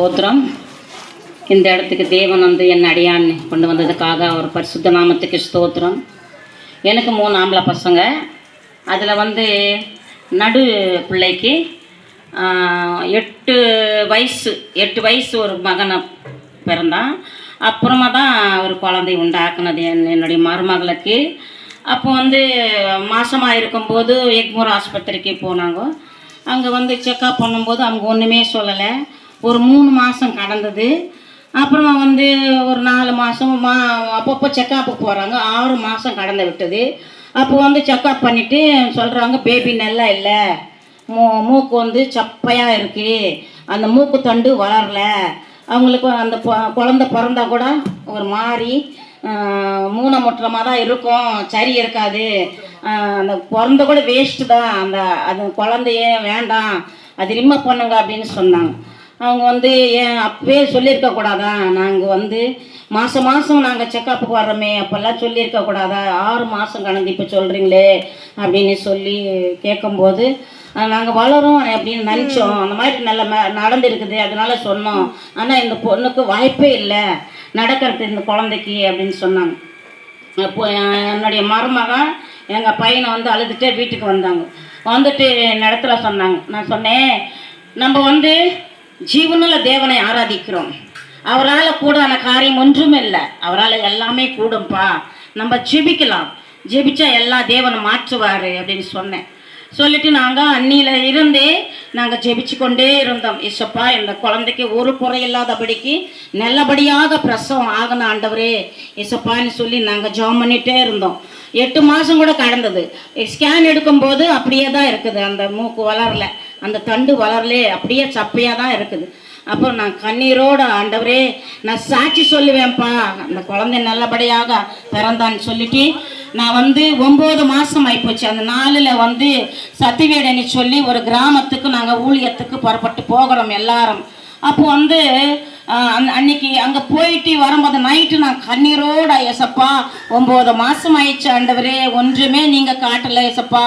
ஸ்தோத்திரம். இந்த இடத்துக்கு தேவன் வந்து என் அடியான் கொண்டு வந்ததுக்காக ஒரு பரிசுத்த நாமத்துக்கு ஸ்தோத்திரம். எனக்கு 3 ஆம்பளை பசங்க. அதில் வந்து நடு பிள்ளைக்கு 8 வயசு ஒரு மகனை பிறந்தான். அப்புறமா தான் ஒரு குழந்தை உண்டாக்குனது என்னுடைய மருமகளுக்கு. அப்போ வந்து மாதமாக இருக்கும்போது எக்மோர் ஆஸ்பத்திரிக்கு போனாங்க. அங்கே வந்து செக்கப் பண்ணும்போது அவங்க ஒன்றுமே சொல்லலை. ஒரு 3 மாதம் கடந்தது. அப்புறமா வந்து ஒரு 4 மாதம் அப்பப்போ செக்கப்புக்கு போகிறாங்க. 6 மாதம் கடந்து விட்டது. அப்போ வந்து செக்கப் பண்ணிவிட்டு சொல்கிறாங்க, பேபி நல்லா இல்லை, மூக்கு வந்து சப்பையாக இருக்குது, அந்த மூக்கு தண்டு வளரல. அவங்களுக்கு அந்த குழந்த பிறந்தா கூட ஒரு மாதிரி மூணமுற்றமாக தான் இருக்கும், சரி இருக்காது, அந்த பிறந்த கூட வேஸ்ட்டு தான், அது குழந்தையே வேண்டாம், அது ரிமூவ் பண்ணுங்க அப்படின்னு சொன்னாங்க. அவங்க வந்து ஏன் அப்பவே சொல்லியிருக்கக்கூடாதா, நாங்கள் வந்து மாதம் நாங்கள் செக்கப்புக்கு வர்றோமே, அப்போல்லாம் சொல்லியிருக்கக்கூடாதா, 6 மாதம் கடந்து இப்போ சொல்கிறீங்களே அப்படின்னு சொல்லி கேட்கும்போது, நாங்கள் வளரோம் அப்படின்னு நினச்சோம், அந்த மாதிரி நல்ல நடந்துருக்குது, அதனால சொன்னோம், ஆனால் இந்த பொண்ணுக்கு வாய்ப்பே இல்லை நடக்கிறது இந்த குழந்தைக்கு அப்படின்னு சொன்னாங்க. அப்போ என்னுடைய மருமகன் எங்கள் பையனை வந்து அழுதுகிட்டே வீட்டுக்கு வந்தாங்க. வந்துட்டு என் இடத்துல சொன்னாங்க. நான் சொன்னேன், நம்ம வந்து ஜீவனுள்ள தேவனை ஆராதிக்கிறோம், அவரால் கூடான காரியம் ஒன்றுமே இல்லை, அவரால் எல்லாமே கூடும்பா, நம்ம ஜெபிக்கலாம், ஜெபிச்சா எல்லா தேவனை மாற்றுவார் அப்படின்னு சொன்னேன். சொல்லிவிட்டு நாங்கள் அன்னியில் இருந்தே நாங்கள் ஜெபிச்சு கொண்டே இருந்தோம். இசப்பா இந்த குழந்தைக்கு ஒரு குறையில்லாதபடிக்கு நல்லபடியாக பிரசவம் ஆகணும் ஆண்டவரே இசப்பான்னு சொல்லி நாங்கள் ஜெபம் பண்ணிகிட்டே இருந்தோம். 8 மாதம் கூட கடந்தது. ஸ்கேன் எடுக்கும்போது அப்படியே தான் இருக்குது, அந்த மூக்கு வளரல, அந்த தண்டு வளரலே, அப்படியே சப்பையாக தான் இருக்குது. அப்புறம் நான் கண்ணீரோடு, ஆண்டவரே நான் சாட்சி சொல்லுவேன்ப்பா, அந்த குழந்தை நல்லபடியாக பிறந்தான்னு சொல்லிட்டு நான் வந்து 9 மாதம் ஆகிப்போச்சு. அந்த நாளில் வந்து சத்திவேடன்னு சொல்லி ஒரு கிராமத்துக்கு நாங்கள் ஊழியத்துக்கு புறப்பட்டு போகிறோம் எல்லாரும். அப்போ வந்து அன்னைக்கு அங்கே போயிட்டு வரும்போது நைட்டு நான் கண்ணீரோட, ஏசப்பா 9 மாதம் ஆயிடுச்சு ஆண்டவரே, ஒன்றுமே நீங்கள் காட்டலை ஏசப்பா,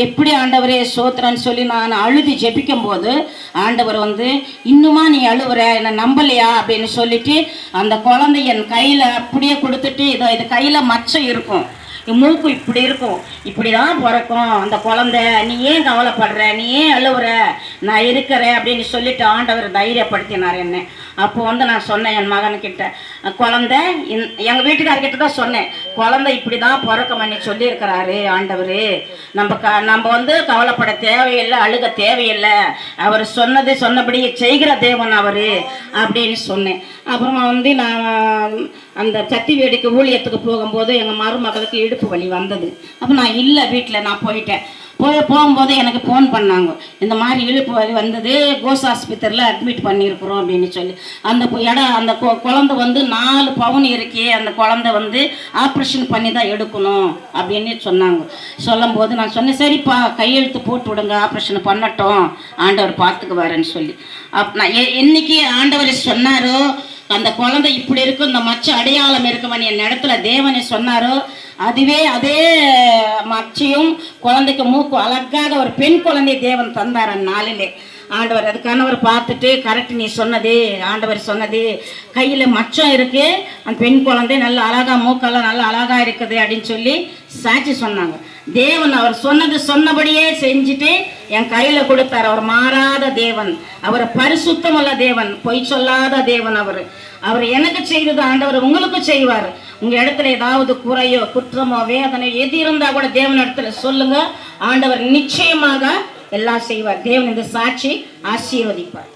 எப்படி ஆண்டவரே சோத்திரன்னு சொல்லி நான் அழுதி ஜெபிக்கும் போது ஆண்டவர் வந்து, இன்னுமா நீ அழுவுற, என்னை நம்பலையா அப்படின்னு சொல்லிட்டு அந்த குழந்தை என் கையில் அப்படியே கொடுத்துட்டு, இது கையில் மச்சம் இருக்கும், மூக்கு இப்படி இருக்கும், இப்படி தான் பிறக்கும் அந்த குழந்தை, நீ ஏன் கவலைப்படுற, நீ ஏன் அழுவுற, நான் இருக்கிறேன் அப்படின்னு சொல்லிட்டு ஆண்டவர் தைரியப்படுத்தினார் என்னை. அப்போ வந்து நான் சொன்னேன் என் மகன்கிட்ட, குழந்தை எங்கள் வீட்டுக்காரர்கிட்ட தான் சொன்னேன், குழந்தை இப்படி தான் பிறக்கமன்னு சொல்லியிருக்கிறாரு ஆண்டவர், நம்ம வந்து கவலைப்பட தேவையில்லை, அழுக தேவையில்லை, அவர் சொன்னபடி செய்கிற தேவன் அவர் அப்படின்னு சொன்னேன். அப்புறமா வந்து நான் அந்த சத்தி வேடிக்கை ஊழியத்துக்கு போகும்போது எங்கள் மருமகளுக்கு இடுப்பு வலி வந்தது. அப்போ நான் இல்லை வீட்டில், நான் போகும்போது எனக்கு ஃபோன் பண்ணாங்க, இந்த மாதிரி இடுப்பு வலி வந்தது, கோஸ் ஆஸ்பத்திரியில் அட்மிட் பண்ணியிருக்கிறோம் அப்படின்னு சொல்லி. அந்த குழந்தை வந்து 4 பவுன் இருக்கே, அந்த குழந்தை வந்து ஆப்ரேஷன் பண்ணி தான் எடுக்கணும் அப்படின்னு சொன்னாங்க. சொல்லும்போது நான் சொன்னேன், சரிப்பா கையெழுத்து போட்டு விடுங்க, ஆப்ரேஷன் பண்ணட்டும், ஆண்டவர் பார்த்துக்குவாருன்னு சொல்லி. நான் என்னைக்கு ஆண்டவர் சொன்னாரோ அந்த குழந்தை இப்படி இருக்கும், இந்த மச்ச அடையாளம் இருக்குமன்னு என் இடத்துல தேவனை சொன்னாரோ, அதே மச்சையும் குழந்தைக்கு மூக்கு அழகாக ஒரு பெண் குழந்தை தேவன் தந்தார் நாளிலே. ஆண்டவர் அதுக்கானவர் பார்த்துட்டு, கரெக்ட் நீ சொன்னது, ஆண்டவர் சொன்னது, கையில் மச்சம் இருக்குது, அந்த பெண் குழந்தை நல்ல அழகாக, மூக்கெல்லாம் நல்ல அழகாக இருக்குது அப்படின்னு சொல்லி சாட்சி சொன்னாங்க. தேவன் அவர் சொன்னபடியே செஞ்சுட்டு என் கையில் கொடுத்தார். அவர் மாறாத தேவன், அவர் பரிசுத்தமுள்ள தேவன், பொய் சொல்லாத தேவன். அவர் எனக்கு செய்தது ஆண்டவர் உங்களுக்கு செய்வார். உங்கள் இடத்துல ஏதாவது குறையோ குற்றமோ வேதனையோ எது இருந்தால் கூட தேவன் இடத்துல சொல்லுங்க, ஆண்டவர் நிச்சயமாக எல்லாம் செய்வார். தேவன் இந்த சாட்சி ஆசீர்வதிப்பார்.